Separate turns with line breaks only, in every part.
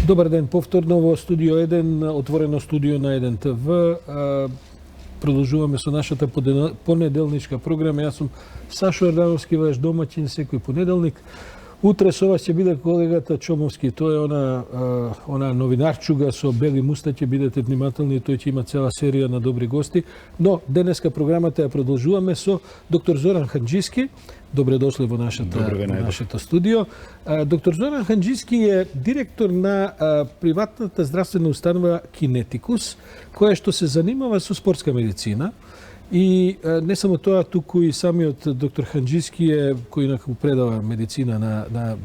Добар ден, повторно во студио 1, отворено студио на 1 ТВ. Продолжуваме со нашата понеделничка програма. Јас сум Сашо Ердановски, ваш домаќин секој понеделник. Утре со вас ќе биде колегата Чомовски. Тој е она новинарчуга со бели мустаќи. Бидете внимателни, тој ќе има цела серија на добри гости. Но денеска програмата ја продолжуваме со доктор Зоран Ханџиски. Добре дошли во нашето студио. Доктор Зоран Ханџиски е директор на приватната здравствена установа Кинетикус, која што се занимава со спортска медицина. И не само тоа, туку и самиот доктор Ханџиски е, кој инаку предава медицина на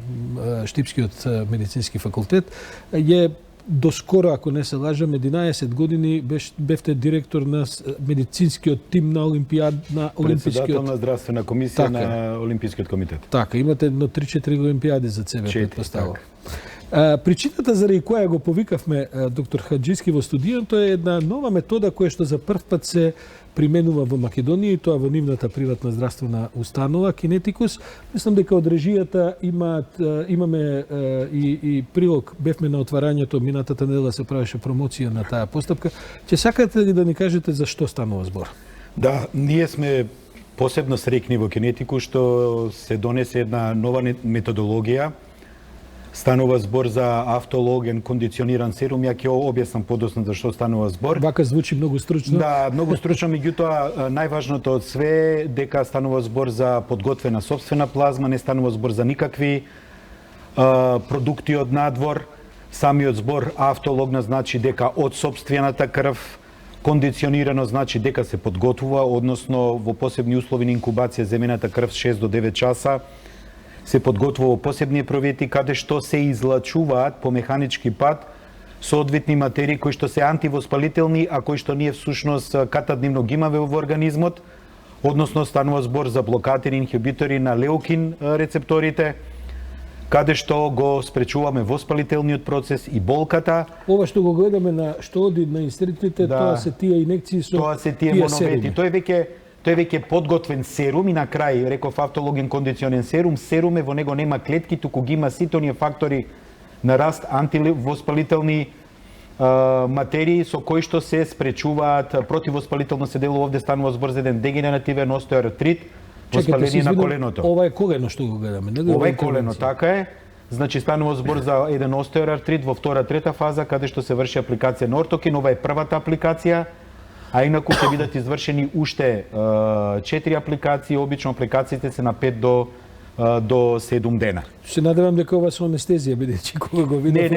Штипскиот медицински факултет, е доскоро, ако не се лажам, 11 години бевте директор на медицинскиот тим на Олимпијад,
председател на здравствена комисија на Олимпискиот комитет.
Така, имате едно 3-4 олимпијади за себе, предпоставувам. Причината заради која го повикавме доктор Ханџиски во студиото е една нова метода која што за прв пат се применува во Македонија, и тоа во нивната приватна здравствена установа Кинетикус. Мислам дека од режијата имаме и прилог. Бевме на отварањето, минатата недела се правеше промоција на таа постапка. Ќе сакате ли да ни кажете за што станува збор?
Да, ние сме посебно среќни во Кинетикус што се донесе една нова методологија. Станува збор за автологен кондициониран серум. Ја ќе објаснам подоцна за што станува збор.
Вака звучи многу стручно.
Да, многу стручно, меѓутоа најважното од све дека станува збор за подготвена сопствена плазма, не станува збор за никакви продукти од надвор. Самиот збор автологна значи дека од сопствената крв, кондиционирано значи дека се подготвува, односно во посебни услови на инкубација земената крв 6 до 9 часа. Се подготвува посебни провети каде што се излачуваат по механички пат соодветни материи кои што се антивоспалителни, а кои што ние всушност катадневно ги имаме во организмот, односно станува збор за блокатори, инхибитори на леукин рецепторите, каде што го спречуваме воспалителниот процес и болката.
Ова што го гледаме на што оди на инстритите, тоа се тие инекции со
тоа се тие моновети. Тој веќе подготвен серум и на крај реков автологен кондиционен серум. Серуме во него нема клетки, туку ги има сите оние фактори на раст антивоспалителни материи со кои што се спречуваат противоспалително се делува. Овде станува збор за еден дегенеративен остеоартрит, воспаление на коленото.
Ова е колено што го гледаме, не?
Ова е колено, така е. Значи станува збор за еден остеоартрит во втора, трета фаза каде што се врши апликација на ортокин. Ова е првата апликација. А инаку ќе бидат извршени уште 4 апликации, обично апликациите се на 5 до 7 дена.
Се надевам дека ова со анестезија, бидејќи кога го видов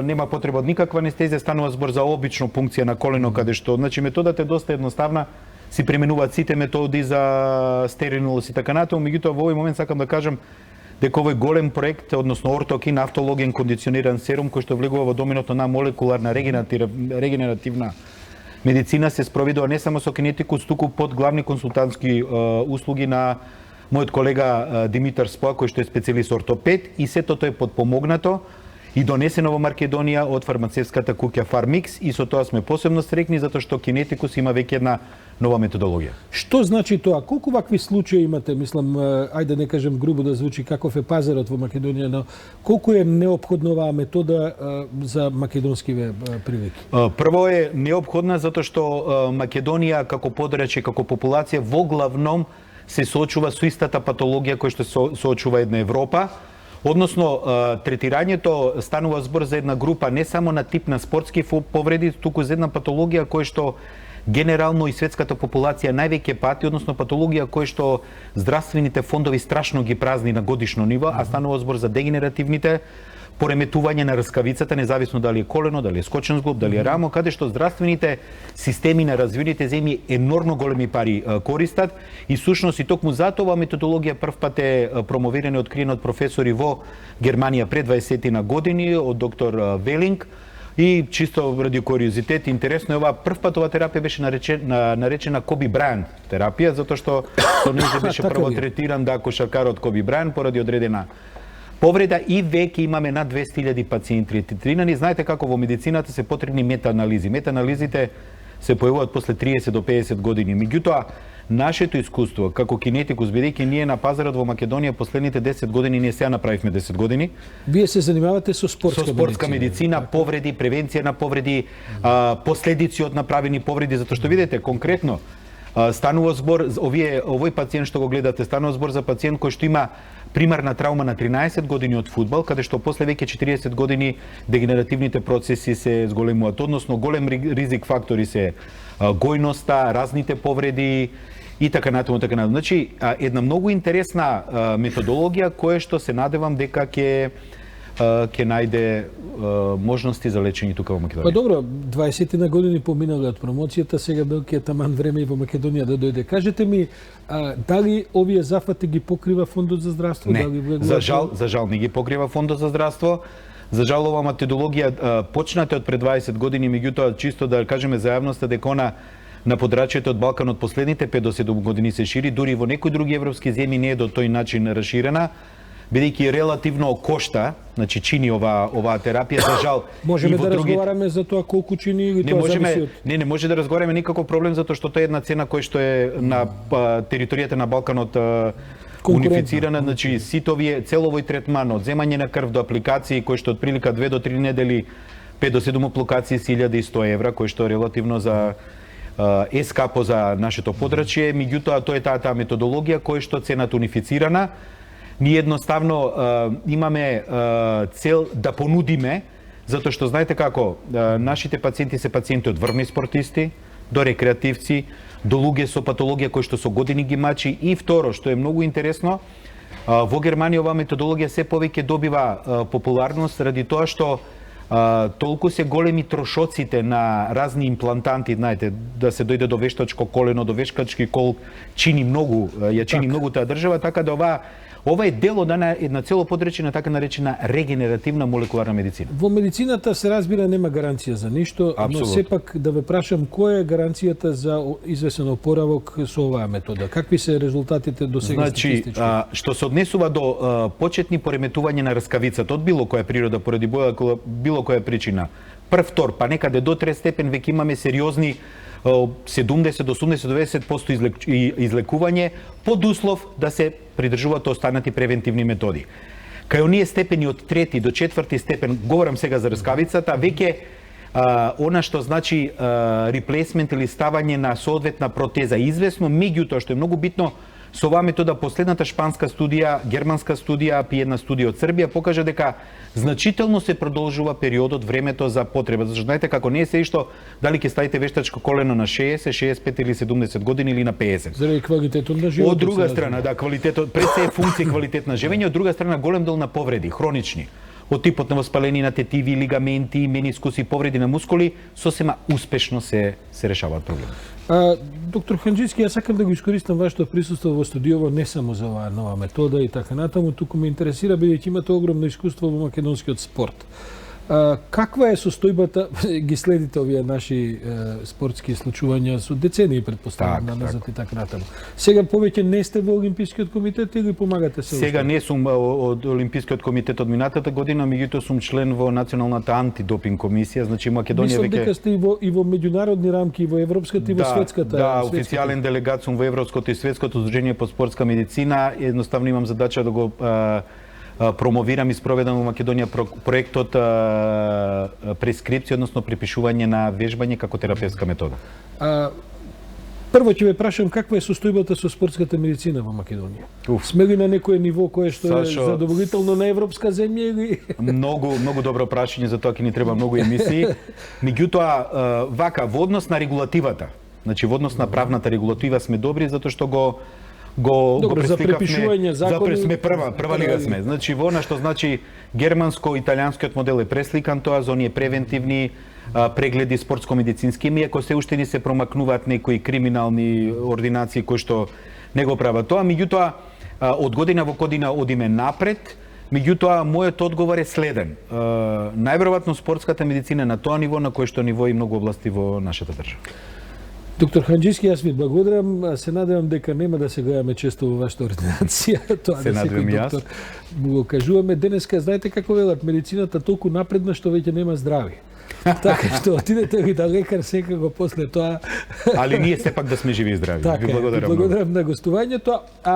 нема потреба од никаква анестезија, станува збор за обично пункција на колено каде што, значи методата е доста едноставна, си применуваат сите методи за стерилност и така натаму, меѓутоа во овој момент сакам да кажам дека овој голем проект, односно ортокин, автологен кондициониран серум кој што влегува во доминото на молекуларна регенеративна медицина, се спроведува не само со Кинетикус, туку под главни консултантски услуги на мојот колега Димитар Споа, кој што е специјалист ортопед, и сето тоа е подпомогнато и донесено во Македонија од фармацевската куќа Фармикс, и со тоа сме посебно среќни затоа што Кинетикус има веќе една нова методологија.
Што значи тоа? Колку вакви случаи имате? Мислам, ајде не кажем грубо да звучи каков е пазарот во Македонија, но колку е неопходна оваа метода за македонскиве прилики?
Прво е неопходна затоа што Македонија како подрачје, како популација во главном се соочува со истата патологија која што се соочува една Европа. Односно, третирањето станува збор за една група не само на тип на спортски повреди, туку за една патологија која што генерално и светската популација највеќе пати, односно патологија која што здравствените фондови страшно ги празни на годишно ниво, а станува збор за дегенеративните пореметување на рскавицата, независно дали е колено, дали е скочен зглоб, дали е рамо, каде што здравствените системи на развивените земји енормно големи пари користат, и сушност и токму затоа методологија прв пат е промовирана и откриена од професори во Германија пред 20 на години, од доктор Велинг. И чисто ради куриозитет, интересно е ова, прв пат ова терапија беше наречена Коби Брајант терапија, затоа што со неја беше прво третиран кошаркарот Коби Брајант поради одредена повреда, и веќе имаме над 200.000 пациенти третирани. Знаете како во медицината се потребни метаанализи. Метаанализите се појавуваат после 30 до 50 години. Меѓутоа, нашето искуство како кинетикус, бидејќи ние на пазарот во Македонија последните 10 години, ние сега направивме 10 години.
Вие се занимавате со спортска
медицина, повреди, превенција на повреди, последици од направени повреди, затоа што видите конкретно станува збор овој пациент што го гледате, станува збор за пациент кој што има примарна траума на 13 години од фудбал, каде што после веќе 40 години дегенеративните процеси се зголемуваат, односно голем ризик фактори се гојноста, разните повреди и така натаму, така натаму. Значи, една многу интересна методологија која што се надевам дека ќе најде можности за лечење тука во Македонија.
Па добро, 20 на години поминале од промоцијата, сега белки е таман време и во Македонија да дојде. Кажете ми, дали овие зафати ги покрива Фондот за здравство?
Не,
дали
за жал не ги покрива Фондот за здравство. За жал ова методологија почната од пред 20 години, меѓутоа чисто да кажеме за јавноста дека она на подрачјето од Балканот последните 5 до 7 години се шири, дури во некои други европски земји не е до тој начин расширена, бидејќи релативно кошта, значи чини оваа терапија, за жал.
Можеме да разговараме за тоа колку чини или тоа зависи од...
Не може да разговараме никаков проблем затоа што тоа е една цена која што е на територијата на Балканот унифицирана, значи сите овие цел овој третман од земање на крв до апликации кои што отприлика 2 до 3 недели 5 до 7 апликации се 1100 евра, кои што релативно за ескапо за нашето подрачје, меѓутоа тоа е таа методологија која што цената унифицирана. Ние едноставно имаме цел да понудиме, затоа што знаете како, нашите пациенти се пациенти од врвни спортисти, до рекреативци, до луѓе со патологија кои што со години ги мачи, и второ, што е многу интересно, во Германија оваа методологија се повеќе добива популарност ради тоа што толку се големи трошоците на разни имплантанти, знаете, да се дојде до вештачко колено, до вештачки кол, чини многу таа држава, така да ова е дел од една цело подрече на така наречена регенеративна молекуларна медицина.
Во медицината се разбира нема гаранција за ништо, но сепак да ве прашам која е гаранцијата за извесен опоравок со оваа метода? Какви се резултатите до сега статистички?
Што се однесува до почетни пореметување на раскавицата од било која природа поради било која причина, прв, втор, па некаде до трет степен веќе имаме сериозни 70 до 80 до 90% излекување под услов да се придржуваат останати превентивни методи. Кај оние степени од трети до четврти степен, говорам сега за раскавицата, веќе она што значи реплейсмент или ставање на соодветна протеза извесно, меѓутоа што е многу битно, со оваа метода последната шпанска студија, германска студија, и една студија од Србија покажа дека значително се продолжува периодот, времето за потреба. Зашто знаете како не е се што дали ќе ставите вештачко колено на 60, 65 или 70 години или на 50.
Заради квалитетот на животот.
Од друга страна, квалитетот, пред се е функција квалитет на живење, од друга страна голем дел на повреди, хронични, од типот на воспалени на тетиви, лигаменти, менискуси, повреди на мускули, сосема успешно се решаваат проблеми.
Доктор Ханџиски, јас сакам да го искористам вашето присуство во студиово не само за оваа нова метода и така натаму, туку ме интересира бидејќи имате огромно искуство во македонскиот спорт. Каква е состојбата, ги следите овие наши спортски случувања со децении, предпоставам, назад и така натаму. Сега повеќе не сте во Олимпискиот комитет или помагате се?
Сега не сум од Олимпискиот комитет од минатата година, меѓутоа сум член во Националната антидопинг комисија, значи Македонија
веќе... Мислам дека сте и во меѓународни рамки, и во европската и во светската.
Да, официјален делегат сум во Европското и Светското здружение по спортска медицина, едноставно имам задача да го промовирам и спроведам во Македонија проектот прескрипција, односно припишување на вежбање како терапевтска метода.
Прво ќе ве прашам каква е состојбата со спортската медицина во Македонија? Сме ли на некое ниво кое што е задоволително на европска земја или? Многу
добро прашање, за тоа ќе ни треба многу емисии. Меѓутоа, вака, во однос на регулативата, значи во однос на правната регулатива сме добри затоа што го
за препишување закони
сме прва лига сме. Значи во она што значи германско-италијанскиот модел е пресликан тоа за оние превентивни прегледи спортско-медицински, иако се уште ни се промакнуваат некои криминални ординации кои што не го прават тоа, меѓутоа од година во година одиме напред. Меѓутоа мојот одговор е следен. Најверојатно спортската медицина на тоа ниво на кое што ниво и многу области во нашата држава.
Доктор Ханџиски, јас ви благодарам. Се надевам дека нема да се гледаме често во вашата ординација. Тоа
се надевам и јас.
Го кажуваме денеска, знаете како велат, медицината толку напредна што веќе нема здрави. Така што отидете ви да лекар секако после тоа.
Али ние сепак да сме живи и здрави.
Така,
Ви благодарам.
благодарам на гостувањето.